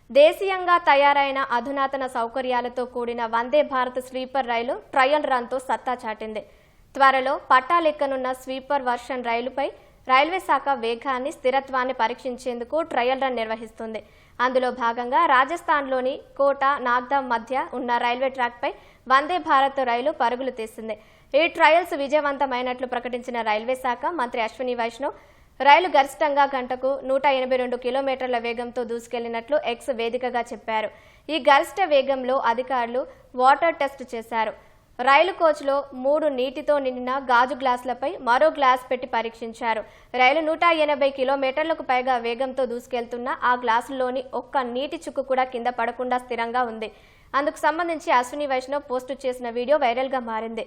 దేశీయంగా తయారైన అధునాతన సౌకర్యాలతో కూడిన వందే భారత్ స్లీపర్ రైలు ట్రయల్ రన్తో సత్తా చాటింది. త్వరలో పట్టాలెక్కనున్న స్లీపర్ వర్షన్ రైలుపై రైల్వే శాఖ వేగాన్ని, స్థిరత్వాన్ని పరీక్షించేందుకు ట్రయల్ రన్ నిర్వహిస్తుంది. అందులో భాగంగా రాజస్థాన్లోని కోటా, నాగ్దా మధ్య ఉన్న రైల్వే ట్రాక్పై వందే భారత్ రైలు పరుగులు తీసింది. ఈ ట్రయల్స్ విజయవంతమైనట్లు ప్రకటించిన రైల్వే శాఖ మంత్రి అశ్విని వైష్ణవ్ రైలు గరిష్టంగా గంటకు 182 కిలోమీటర్ల వేగంతో దూసుకెళ్లినట్లు ఎక్స్ వేదికగా చెప్పారు. ఈ గరిష్ట వేగంలో అధికారులు వాటర్ టెస్ట్ చేశారు. రైలు కోచ్లో 3 నీటితో నిండిన గాజు గ్లాసులపై మరో గ్లాస్ పెట్టి పరీక్షించారు. రైలు 180 కిలోమీటర్లకు పైగా వేగంతో దూసుకెళ్తున్న ఆ గ్లాసుల్లోని ఒక్క నీటి చుక్కు కూడా కింద పడకుండా స్థిరంగా ఉంది. అందుకు సంబంధించి అశ్విని వైష్ణవ్ పోస్టు చేసిన వీడియో వైరల్గా మారింది.